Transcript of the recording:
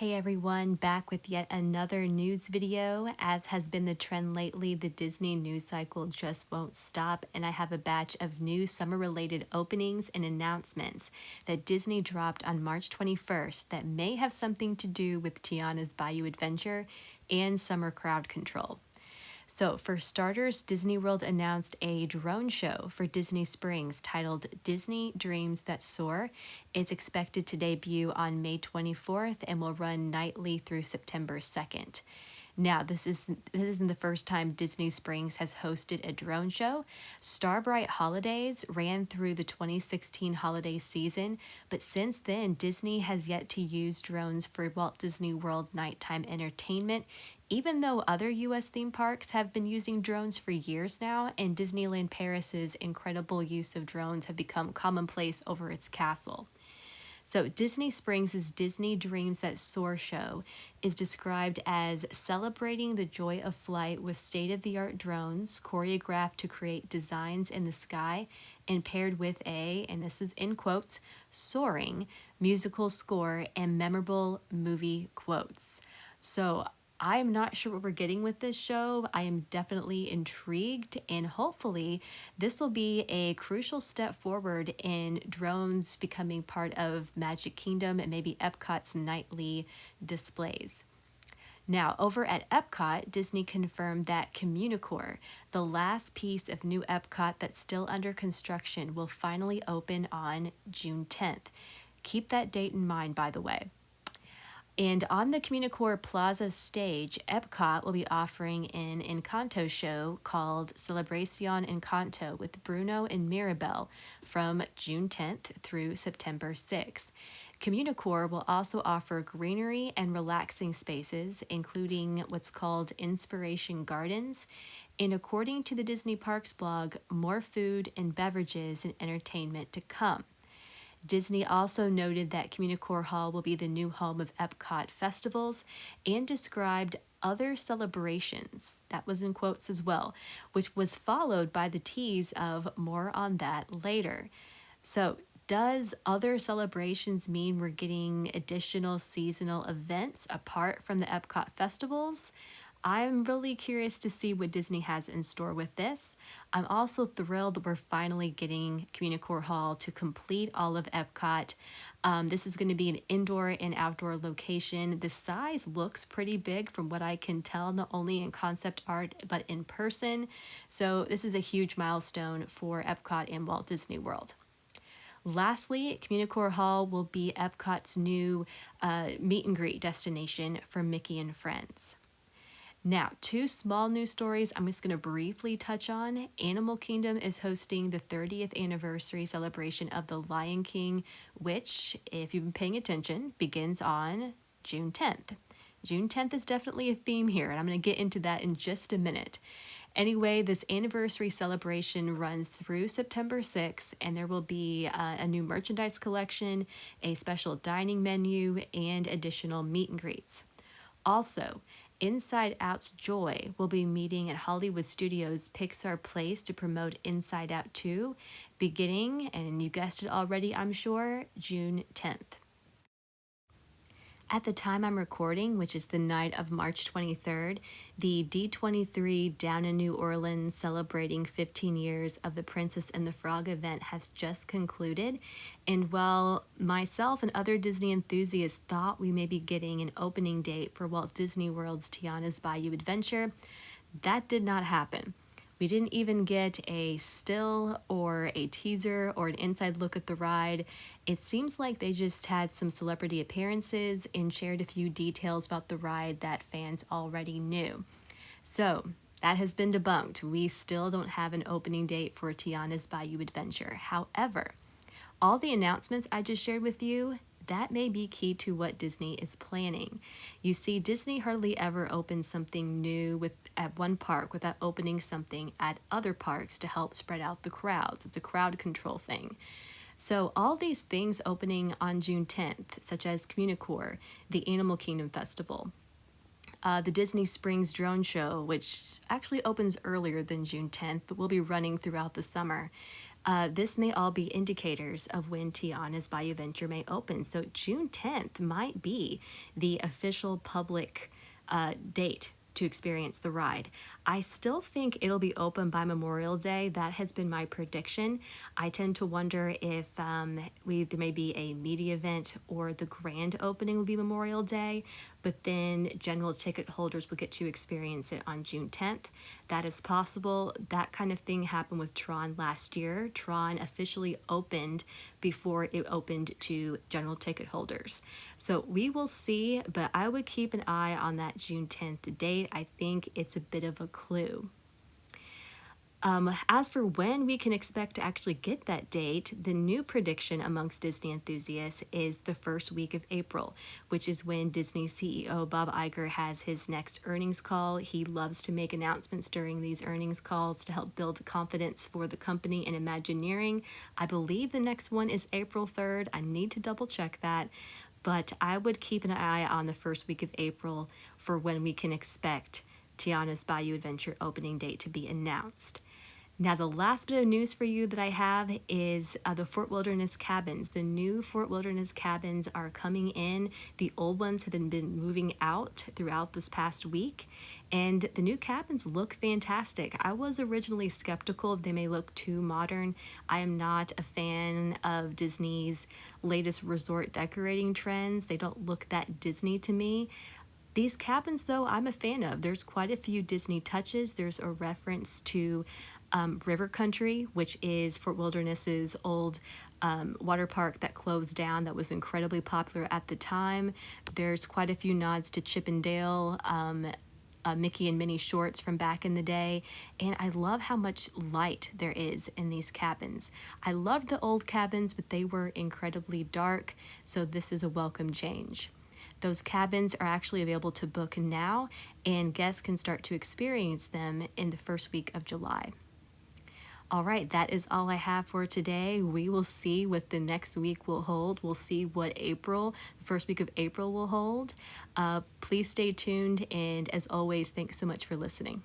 Hey everyone, back with yet another news video. As has been the trend lately, the Disney news cycle just won't stop, and I have a batch of new summer-related openings and announcements that Disney dropped on March 21st that may have something to do with Tiana's Bayou adventure and summer crowd control. So, for starters, Disney World announced a drone show for Disney Springs titled Disney Dreams That Soar. It's expected to debut on May 24th and will run nightly through September 2nd. Now, this isn't the first time Disney Springs has hosted a drone show. Starbright Holidays ran through the 2016 holiday season, but since then, Disney has yet to use drones for Walt Disney World nighttime entertainment, even though other US theme parks have been using drones for years now, and Disneyland Paris's incredible use of drones have become commonplace over its castle. So, Disney Springs' Disney Dreams That Soar show is described as celebrating the joy of flight with state of the art drones choreographed to create designs in the sky and paired with and this is in quotes, soaring musical score and memorable movie quotes. So, I'm not sure what we're getting with this show. I am definitely intrigued, and hopefully, this will be a crucial step forward in drones becoming part of Magic Kingdom and maybe Epcot's nightly displays. Now, over at Epcot, Disney confirmed that CommuniCore, the last piece of new Epcot that's still under construction, will finally open on June 10th. Keep that date in mind, by the way. And on the CommuniCore Plaza stage, Epcot will be offering an Encanto show called Celebración Encanto with Bruno and Mirabel from June 10th through September 6th. CommuniCore will also offer greenery and relaxing spaces, including what's called Inspiration Gardens. And according to the Disney Parks blog, more food and beverages and entertainment to come. Disney also noted that CommuniCore Hall will be the new home of Epcot festivals and described other celebrations, that was in quotes as well, which was followed by the tease of more on that later. So, does other celebrations mean we're getting additional seasonal events apart from the Epcot festivals? I'm really curious to see what Disney has in store with this. I'm also thrilled that we're finally getting CommuniCore Hall to complete all of Epcot. This is going to be an indoor and outdoor location. The size looks pretty big from what I can tell, not only in concept art, but in person. So this is a huge milestone for Epcot and Walt Disney World. Lastly, CommuniCore Hall will be Epcot's new meet and greet destination for Mickey and Friends. Now, two small news stories I'm just going to briefly touch on. Animal Kingdom is hosting the 30th anniversary celebration of The Lion King, which, if you've been paying attention, begins on June 10th. June 10th is definitely a theme here, and I'm going to get into that in just a minute. Anyway, this anniversary celebration runs through September 6th, and there will be a new merchandise collection, a special dining menu, and additional meet and greets. Also, Inside Out's Joy will be meeting at Hollywood Studios' Pixar Place to promote Inside Out 2, beginning, and you guessed it already, I'm sure, June 10th. At the time I'm recording, which is the night of March 23rd, the D23 down in New Orleans celebrating 15 years of the Princess and the Frog event has just concluded. And while myself and other Disney enthusiasts thought we may be getting an opening date for Walt Disney World's Tiana's Bayou Adventure, that did not happen. We didn't even get a still or a teaser or an inside look at the ride. It seems like they just had some celebrity appearances and shared a few details about the ride that fans already knew. So, that has been debunked. We still don't have an opening date for Tiana's Bayou Adventure. However, all the announcements I just shared with you, that may be key to what Disney is planning. You see, Disney hardly ever opens something new at one park without opening something at other parks to help spread out the crowds. It's a crowd control thing. So all these things opening on June 10th, such as CommuniCore, the Animal Kingdom Festival, the Disney Springs Drone Show, which actually opens earlier than June 10th, but will be running throughout the summer. This may all be indicators of when Tiana's Bayou Venture may open. So June 10th might be the official public date to experience the ride. I still think it'll be open by Memorial Day. That has been my prediction. I tend to wonder if there may be a media event or the grand opening will be Memorial Day, but then general ticket holders will get to experience it on June 10th. That is possible. That kind of thing happened with Tron last year. Tron officially opened before it opened to general ticket holders. So we will see, but I would keep an eye on that June 10th date. I think it's a bit of a clue. As for when we can expect to actually get that date, the new prediction amongst Disney enthusiasts is the first week of April, which is when Disney CEO Bob Iger has his next earnings call. He loves to make announcements during these earnings calls to help build confidence for the company and Imagineering. I believe the next one is April 3rd. I need to double check that. But I would keep an eye on the first week of April for when we can expect Tiana's Bayou Adventure opening date to be announced. Now, the last bit of news for you that I have is the Fort Wilderness Cabins. The new Fort Wilderness Cabins are coming in. The old ones have been moving out throughout this past week, and the new cabins look fantastic. I was originally skeptical they may look too modern. I am not a fan of Disney's latest resort decorating trends. They don't look that Disney to me. These cabins, though, I'm a fan of. There's quite a few Disney touches. There's a reference to River Country, which is Fort Wilderness's old water park that closed down that was incredibly popular at the time. There's quite a few nods to Chip and Dale, Mickey and Minnie shorts from back in the day, and I love how much light there is in these cabins. I loved the old cabins, but they were incredibly dark, so this is a welcome change. Those cabins are actually available to book now, and guests can start to experience them in the first week of July. All right, that is all I have for today. We will see what the next week will hold. We'll see what the first week of April will hold. Please stay tuned, and as always, thanks so much for listening.